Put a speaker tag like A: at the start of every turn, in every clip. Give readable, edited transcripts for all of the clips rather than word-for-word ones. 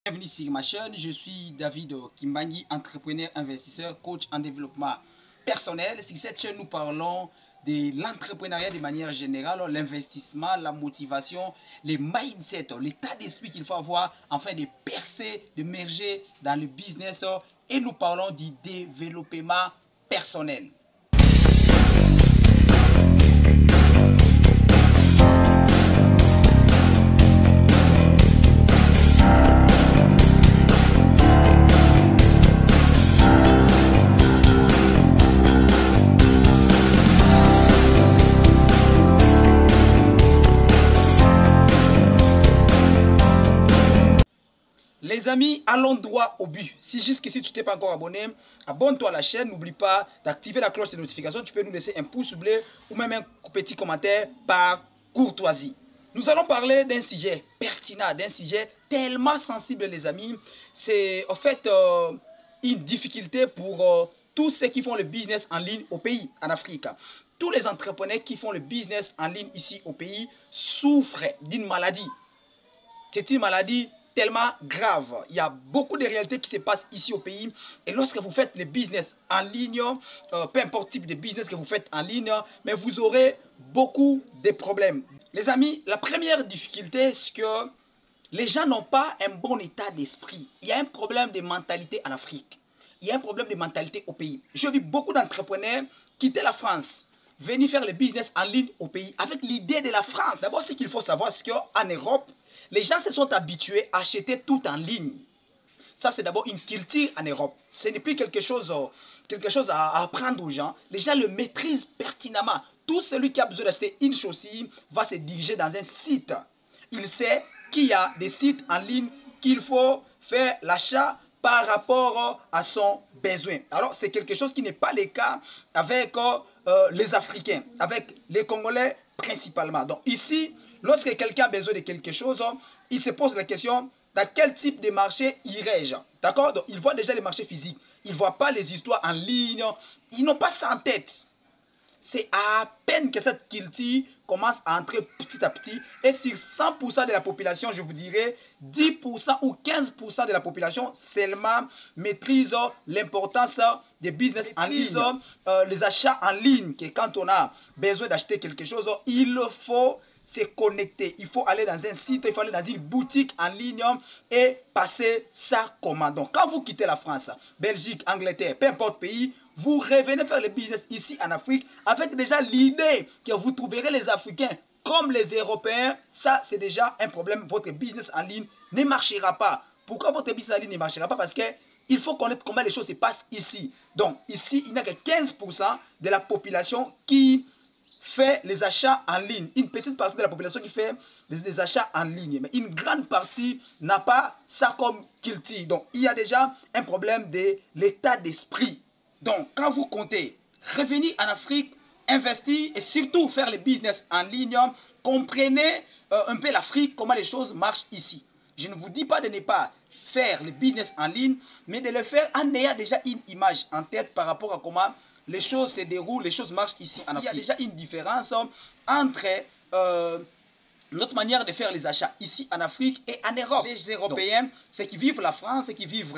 A: Bienvenue sur ma chaîne, je suis David Kimbangi, entrepreneur, investisseur, coach en développement personnel. Sur cette chaîne, nous parlons de l'entrepreneuriat de manière générale, l'investissement, la motivation, les mindsets, l'état d'esprit qu'il faut avoir afin de percer, de merger dans le business et nous parlons du développement personnel. Les amis, allons droit au but. Si jusqu'ici tu t'es pas encore abonné, abonne-toi à la chaîne. N'oublie pas d'activer la cloche de notification. Tu peux nous laisser un pouce bleu ou même un petit commentaire par courtoisie. Nous allons parler d'un sujet pertinent, d'un sujet tellement sensible, les amis. C'est en fait une difficulté pour tous ceux qui font le business en ligne au pays, en Afrique. Tous les entrepreneurs qui font le business en ligne ici au pays souffrent d'une maladie. C'est une maladie tellement grave. Il y a beaucoup de réalités qui se passent ici au pays. Et lorsque vous faites le business en ligne, peu importe le type de business que vous faites en ligne, mais vous aurez beaucoup de problèmes. Les amis, la première difficulté, c'est que les gens n'ont pas un bon état d'esprit. Il y a un problème de mentalité en Afrique. Il y a un problème de mentalité au pays. Je vis beaucoup d'entrepreneurs quitter la France, venir faire le business en ligne au pays avec l'idée de la France. D'abord, ce qu'il faut savoir, c'est qu'en Europe, les gens se sont habitués à acheter tout en ligne. Ça, c'est d'abord une culture en Europe. Ce n'est plus quelque chose à apprendre aux gens. Les gens le maîtrisent pertinemment. Tout celui qui a besoin d'acheter une chaussure va se diriger dans un site. Il sait qu'il y a des sites en ligne qu'il faut faire l'achat par rapport à son besoin. Alors, c'est quelque chose qui n'est pas le cas avec les Africains, avec les Congolais principalement. Donc ici, lorsque quelqu'un a besoin de quelque chose, il se pose la question, dans quel type de marché irais-je? D'accord? Donc il voit déjà les marchés physiques. Il ne voit pas les histoires en ligne. Ils n'ont pas ça en tête. C'est à peine que cette culture commence à entrer petit à petit. Et sur 100% de la population, je vous dirais, 10% ou 15% de la population seulement maîtrise l'importance des business en ligne, les achats en ligne. Que quand on a besoin d'acheter quelque chose, il faut se connecter. Il faut aller dans un site, il faut aller dans une boutique en ligne et passer sa commande. Donc, quand vous quittez la France, Belgique, Angleterre, peu importe pays, vous revenez faire le business ici en Afrique avec déjà l'idée que vous trouverez les Africains comme les Européens. Ça, c'est déjà un problème. Votre business en ligne ne marchera pas. Pourquoi votre business en ligne ne marchera pas? Parce qu'il faut connaître comment les choses se passent ici. Donc, ici, il n'y a que 15% de la population qui fait les achats en ligne. Une petite partie de la population qui fait des achats en ligne. Mais une grande partie n'a pas ça comme culture. Donc, il y a déjà un problème de l'état d'esprit. Donc, quand vous comptez revenir en Afrique, investir et surtout faire le business en ligne, comprenez un peu l'Afrique, comment les choses marchent ici. Je ne vous dis pas de ne pas faire le business en ligne, mais de le faire en ayant déjà une image en tête par rapport à comment les choses se déroulent, les choses marchent ici en Afrique. Il y a déjà une différence entre notre manière de faire les achats ici en Afrique et en Europe. Les Européens, ceux qui vivent la France, ceux qui vivent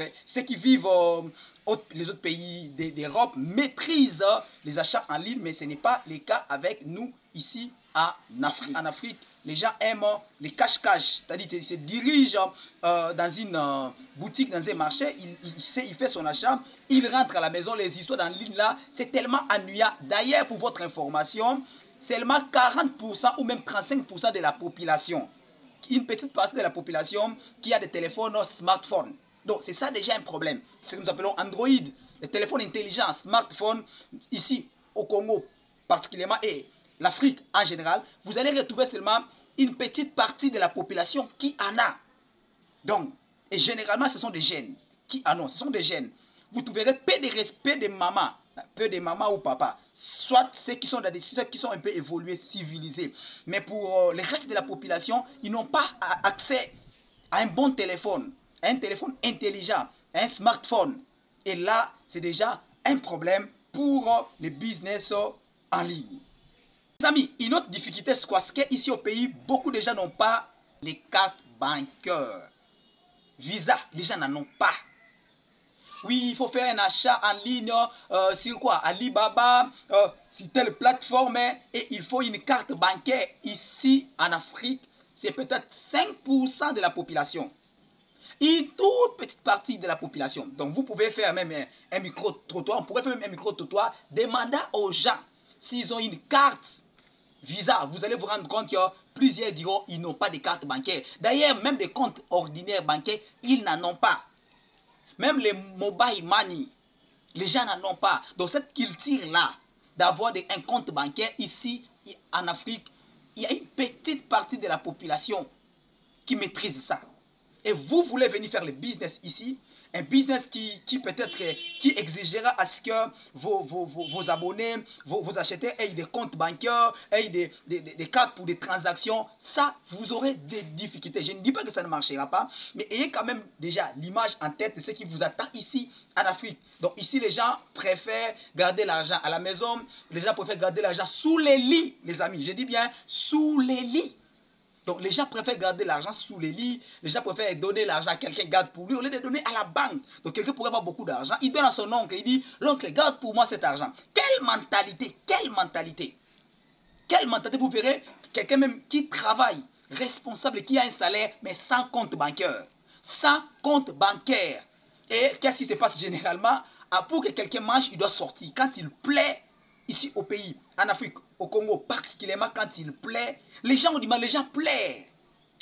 A: les autres pays d'Europe maîtrisent les achats en ligne, mais ce n'est pas le cas avec nous ici en Afrique. En Afrique, les gens aiment les cache-cache, c'est-à-dire qu'ils se dirigent dans une boutique, dans un marché, il fait son achat, il rentre à la maison, les histoires en ligne là, c'est tellement ennuyant. D'ailleurs, pour votre information, seulement 40% ou même 35% de la population, une petite partie de la population qui a des téléphones smartphones. Donc c'est ça déjà un problème. C'est ce que nous appelons Android, les téléphones intelligents, smartphones, ici au Congo particulièrement et l'Afrique en général, vous allez retrouver seulement une petite partie de la population qui en a. Donc, et généralement ce sont des jeunes qui en ont, ce sont des jeunes. Vous trouverez peu de respect des mamans, peu de maman ou papa, soit ceux qui sont un peu évolués, civilisés. Mais pour le reste de la population, ils n'ont pas accès à un bon téléphone, à un téléphone intelligent, à un smartphone. Et là, c'est déjà un problème pour les business en ligne. Les amis, une autre difficulté, c'est quoi? C'est qu'ici au pays, beaucoup de gens n'ont pas les cartes bancaires. Visa, les gens n'en ont pas. Oui, il faut faire un achat en ligne sur quoi? Alibaba, sur telle plateforme. Et il faut une carte bancaire. Ici, en Afrique, c'est peut-être 5% de la population. Une toute petite partie de la population. Donc, vous pouvez faire même un micro-trottoir. On pourrait faire même un micro-trottoir. Demandez aux gens s'ils ont une carte Visa. Vous allez vous rendre compte que plusieurs diront qu'ils n'ont pas de carte bancaire. D'ailleurs, même des comptes ordinaires bancaires, ils n'en ont pas. Même les mobile money, les gens n'en ont pas. Donc cette culture-là, d'avoir un compte bancaire ici, en Afrique, il y a une petite partie de la population qui maîtrise ça. Et vous voulez venir faire le business ici, un business qui peut-être qui exigera à ce que vos abonnés, vos acheteurs aient des comptes bancaires, aient des cartes pour des transactions. Ça, vous aurez des difficultés. Je ne dis pas que ça ne marchera pas, mais ayez quand même déjà l'image en tête de ce qui vous attend ici en Afrique. Donc ici, les gens préfèrent garder l'argent à la maison, les gens préfèrent garder l'argent sous les lits, les amis. Je dis bien sous les lits. Donc les gens préfèrent garder l'argent sous les lits, les gens préfèrent donner l'argent à quelqu'un garde pour lui au lieu de donner à la banque. Donc quelqu'un pourrait avoir beaucoup d'argent, il donne à son oncle, il dit l'oncle garde pour moi cet argent. Quelle mentalité, quelle mentalité, quelle mentalité. Vous verrez quelqu'un même qui travaille, responsable, qui a un salaire mais sans compte bancaire. Sans compte bancaire. Et qu'est-ce qui se passe généralement? Pour que quelqu'un mange, il doit sortir. Quand il plaît, ici au pays, en Afrique, au Congo, particulièrement quand il plaît, les gens ont du mal, les gens plaient.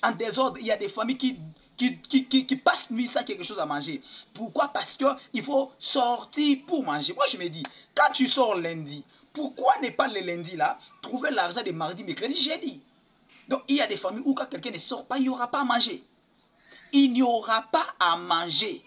A: En désordre, il y a des familles qui passent nuit sans quelque chose à manger. Pourquoi? Parce qu'il faut sortir pour manger. Moi, je me dis, quand tu sors lundi, pourquoi ne pas le lundi là, trouver l'argent de mardi, mercredi, jeudi? Donc, il y a des familles où quand quelqu'un ne sort pas, il n'y aura pas à manger. Il n'y aura pas à manger.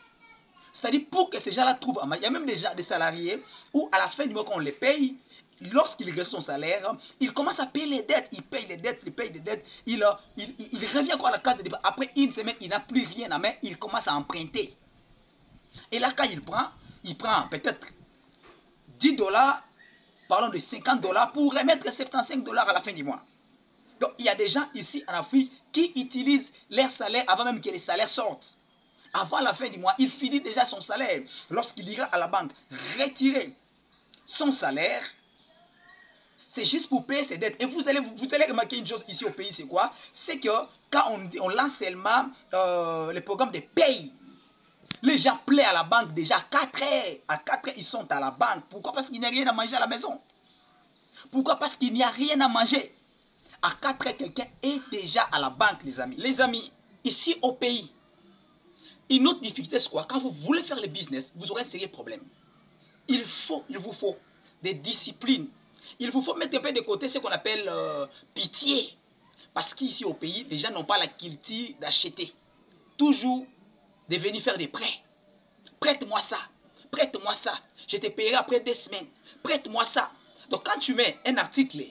A: C'est-à-dire pour que ces gens-là trouvent à manger. Il y a même des salariés où à la fin du mois, quand on les paye, lorsqu'il reçoit son salaire, il commence à payer les dettes. Il paye les dettes, il paye les dettes. Il revient encore à la case de départ. Après une semaine, il n'a plus rien à main. Il commence à emprunter. Et là, quand il prend peut-être 10 dollars, parlons de 50 dollars, pour remettre 75 dollars à la fin du mois. Donc, il y a des gens ici en Afrique qui utilisent leur salaire avant même que les salaires sortent. Avant la fin du mois, il finit déjà son salaire. Lorsqu'il ira à la banque retirer son salaire, c'est juste pour payer ses dettes. Et vous allez remarquer une chose ici au pays, c'est quoi? C'est que quand on lance seulement le programme de paye, les gens plaient à la banque déjà à 4 heures. À 4 heures, ils sont à la banque. Pourquoi? Parce qu'il n'y a rien à manger à la maison. Pourquoi? Parce qu'il n'y a rien à manger. À 4 heures, quelqu'un est déjà à la banque, les amis. Les amis, ici au pays, une autre difficulté, c'est quoi? Quand vous voulez faire le business, vous aurez un sérieux problème. Il vous faut des disciplines. Il vous faut mettre un peu de côté ce qu'on appelle pitié. Parce qu'ici au pays, les gens n'ont pas la culture d'acheter. Toujours de venir faire des prêts. Prête-moi ça. Prête-moi ça. Je te payerai après 2 semaines. Prête-moi ça. Donc quand tu mets un article,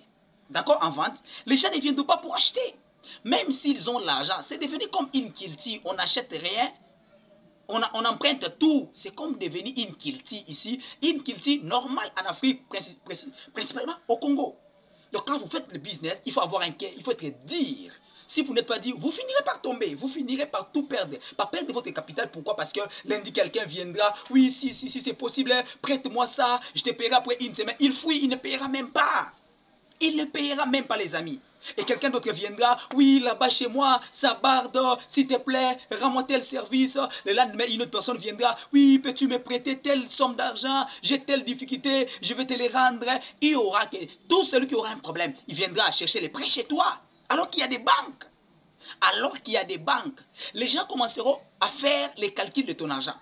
A: d'accord, en vente, les gens ne viennent pas pour acheter. Même s'ils ont l'argent, c'est devenu comme une culture. On n'achète rien. On emprunte tout. C'est comme devenu une culture ici. Une culture normale en Afrique, principalement au Congo. Donc quand vous faites le business, il faut avoir un cœur, il faut être dire. Si vous n'êtes pas dit, vous finirez par tomber, vous finirez par tout perdre, par perdre votre capital. Pourquoi? Parce que lundi, quelqu'un viendra, oui, si c'est possible, prête-moi ça, je te paierai après une semaine. Il fouille, il ne paiera même pas. Il ne payera même pas, les amis. Et quelqu'un d'autre viendra, oui, là-bas chez moi, ça barde, s'il te plaît, rends-moi tel service. Le lendemain, une autre personne viendra, oui, peux-tu me prêter telle somme d'argent, j'ai telle difficulté, je vais te les rendre. Il y aura tout celui qui aura un problème, il viendra chercher les prêts chez toi, alors qu'il y a des banques. Alors qu'il y a des banques, les gens commenceront à faire les calculs de ton argent.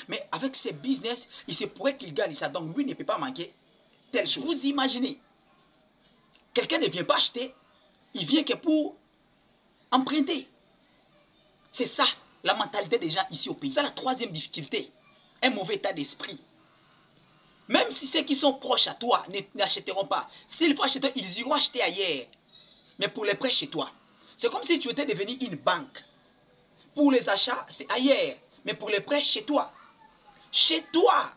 A: Mais avec ces business, il se pourrait qu'il gagne ça, donc lui ne peut pas manquer telle chose. Vous imaginez, quelqu'un ne vient pas acheter, il vient que pour emprunter. C'est ça, la mentalité des gens ici au pays. C'est la troisième difficulté. Un mauvais état d'esprit. Même si ceux qui sont proches à toi n'achèteront pas, s'il faut acheter, ils iront acheter ailleurs. Mais pour les prêts chez toi, c'est comme si tu étais devenu une banque. Pour les achats, c'est ailleurs. Mais pour les prêts, chez toi. Chez toi.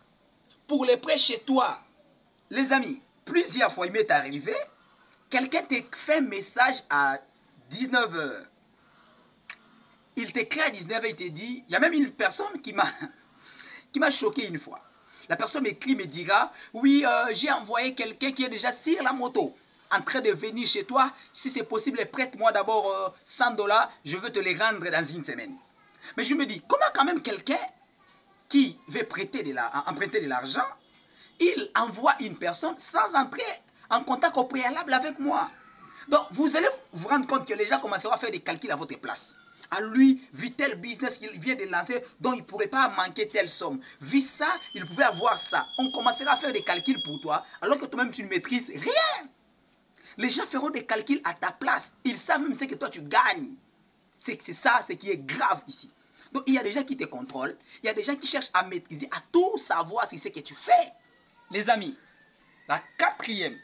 A: Pour les prêts, chez toi. Les amis, plusieurs fois, il m'est arrivé, quelqu'un te fait un message à 19 h. il t'écrit à 19 et il te dit, il y a même une personne qui m'a choqué une fois. La personne m'écrit, me dira, oui, j'ai envoyé quelqu'un qui est déjà sur la moto, en train de venir chez toi. Si c'est possible, prête-moi d'abord 100 $, je veux te les rendre dans une semaine. Mais je me dis, comment quand même quelqu'un qui veut emprunter de l'argent, il envoie une personne sans entrer en contact au préalable avec moi. Donc, vous allez vous rendre compte que les gens commenceront à faire des calculs à votre place. À lui, vu tel business qu'il vient de lancer, dont il ne pourrait pas manquer telle somme. Vu ça, il pouvait avoir ça. On commencera à faire des calculs pour toi, alors que toi-même, tu ne maîtrises rien. Les gens feront des calculs à ta place. Ils savent même ce que toi, tu gagnes. C'est ça, ce qui est grave ici. Donc, il y a des gens qui te contrôlent. Il y a des gens qui cherchent à maîtriser, à tout savoir ce que tu fais. Les amis, la quatrième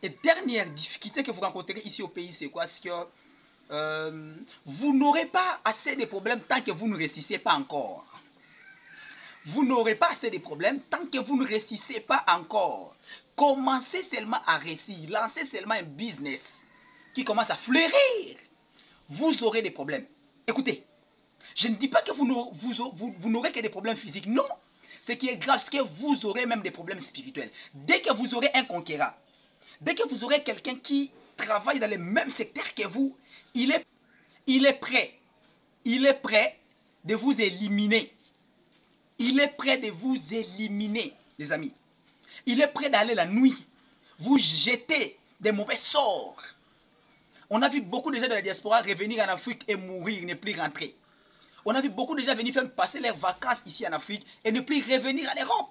A: et dernière difficulté que vous rencontrez ici au pays, c'est quoi? C'est que vous n'aurez pas assez de problèmes tant que vous ne réussissez pas encore. Vous n'aurez pas assez de problèmes tant que vous ne réussissez pas encore. Commencez seulement à réussir, lancez seulement un business qui commence à fleurir. Vous aurez des problèmes. Écoutez, je ne dis pas que vous n'aurez que des problèmes physiques. Non. Ce qui est grave, c'est que vous aurez même des problèmes spirituels. Dès que vous aurez un conquérant, dès que vous aurez quelqu'un qui travaille dans le même secteur que vous, il est prêt. Il est prêt de vous éliminer. Il est prêt de vous éliminer, les amis. Il est prêt d'aller la nuit, vous jeter des mauvais sorts. On a vu beaucoup de gens de la diaspora revenir en Afrique et mourir, ne plus rentrer. On a vu beaucoup de gens venir faire passer leurs vacances ici en Afrique et ne plus revenir en Europe.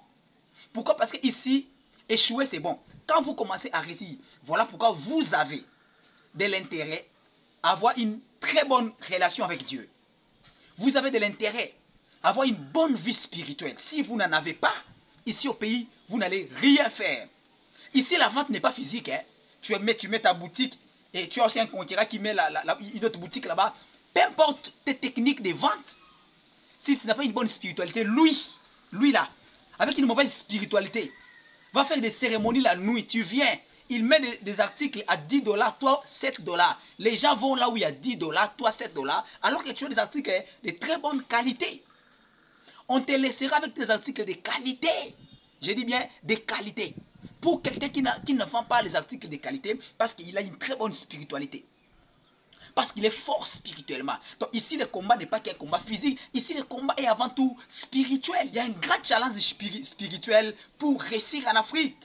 A: Pourquoi? Parce que ici, échouer c'est bon. Quand vous commencez à réussir, voilà pourquoi vous avez de l'intérêt à avoir une très bonne relation avec Dieu. Vous avez de l'intérêt à avoir une bonne vie spirituelle. Si vous n'en avez pas, ici au pays, vous n'allez rien faire. Ici, la vente n'est pas physique. Hein. Tu mets ta boutique et tu as aussi un concurrent qui met une autre boutique là-bas. Peu importe tes techniques de vente, si tu n'as pas une bonne spiritualité, lui là, avec une mauvaise spiritualité, va faire des cérémonies la nuit. Tu viens, il met des articles à 10 $, toi 7 $. Les gens vont là où il y a 10 $, toi 7 $, alors que tu as des articles de très bonne qualité. On te laissera avec des articles de qualité. Je dis bien de qualité. Pour quelqu'un qui ne vend pas les articles de qualité, parce qu'il a une très bonne spiritualité. Parce qu'il est fort spirituellement. Donc ici, le combat n'est pas qu'un combat physique. Ici, le combat est avant tout spirituel. Il y a un grand challenge spirituel pour réussir en Afrique.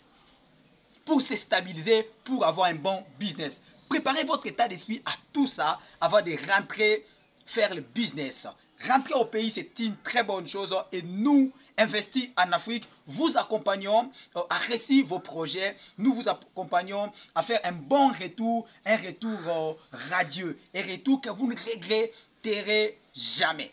A: Pour se stabiliser, pour avoir un bon business. Préparez votre état d'esprit à tout ça avant de rentrer faire le business. Rentrer au pays, c'est une très bonne chose. Et nous, investir en Afrique, vous accompagnons à réussir vos projets. Nous vous accompagnons à faire un bon retour, un retour radieux. Un retour que vous ne regretterez jamais.